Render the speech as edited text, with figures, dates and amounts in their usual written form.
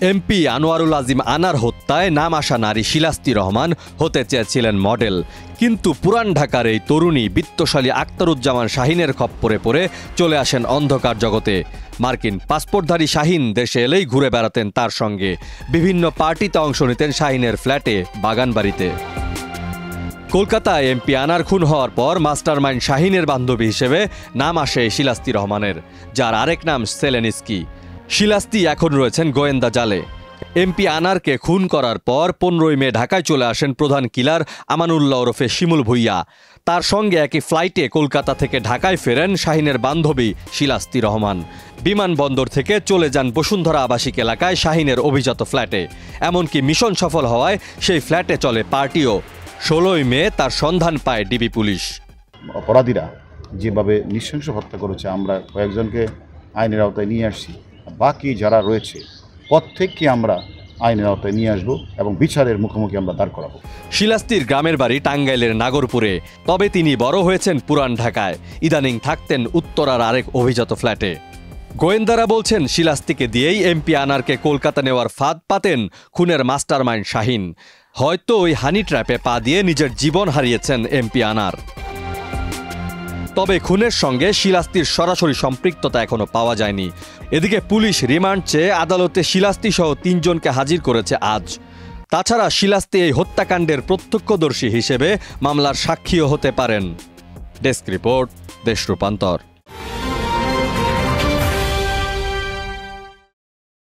MP Anwarul Azim আনার হত্যায় নাম আসা নারী শিলাস্তি রহমান হতে চেয়েছিলেন মডেল, কিন্তু পুরান ঢাকার এই তরুণী বিত্তশালী আখতারুজ্জামান শাহিনের খপ্পরে পড়ে চলে আসেন অন্ধকার জগতে। মার্কিন পাসপোর্টধারী শাহিন দেশে এলেই ঘুরে বেড়াতেন তার সঙ্গে, বিভিন্ন পার্টিতে অংশ নিতেন শাহিনের ফ্ল্যাটে, বাগানবাড়িতে। কলকাতায় এমপি আনার খুন হওয়ার পর মাস্টারমাইন্ড শাহিনের বান্ধবী হিসেবে নাম আসে শিলাস্তি রহমানের, যার আরেক নাম সেলেনিস্কি। শিলাস্তি এখন রয়েছেন গোয়েন্দা জালে। এমপি আনারকে খুন করার পর 15ই মে ঢাকায় চলে আসেন প্রধান কিলার আমানুল্লাহ ওরফে শিমুল ভুইয়া। তার সঙ্গে একই ফ্লাইটে কলকাতা থেকে ঢাকায় ফেরেন শাহিনের বান্ধবী শিলাস্তি রহমান। বিমানবন্দর থেকে চলে যান বসুন্ধরা আবাসিক এলাকায় শাহিনের অভিজাত ফ্ল্যাটে। এমনকি মিশন সফল হওয়ায় সেই ফ্ল্যাটে চলে পার্টিও। 16ই মে তার সন্ধান পায় ডিবি পুলিশ। অপরাধীরা যেভাবে নৃশংস হত্যা করেছে, আমরা কয়েকজনকে আইনের আওতায় নিয়ে আসছি। বাকি যারা রয়েছে প্রত্যেককে আমরা আইনের আওতায় নিয়ে আসবো এবং বিচারের মুখোমুখি আমরা দাঁড় করাবো। শিলাস্তির গ্রামের বাড়ি টাঙ্গাইলের নাগরপুরে, তবে তিনি বড় হয়েছেন পুরান ঢাকায়। ইদানিং থাকতেন উত্তরার আরেক অভিজাত ফ্ল্যাটে। গোয়েন্দারা বলছেন শিলাস্তিকে দিয়েই এমপি আনারকে কলকাতা নেওয়ার ফাঁদ পাতেন খুনের মাস্টারমাইন্ড শাহিন। হয়তো ওই হানি ট্র্যাপে পা দিয়ে নিজের জীবন হারিয়েছেন এমপি আনার। তবে খুনের সঙ্গে শিলাস্তির সরাসরি সম্পৃক্ততা এখনো পাওয়া যায়নি। এদিকে পুলিশ রিমান্ড চেয়ে আদালতে শিলাস্তি সহ 3 জনকে হাজির করেছে আজ। তাছাড়া শিলাস্তি এই হত্যাকাণ্ডের প্রত্যক্ষদর্শী হিসেবে মামলার সাক্ষীও হতে পারেন। ডেস্ক রিপোর্ট, দেশ রূপান্তর।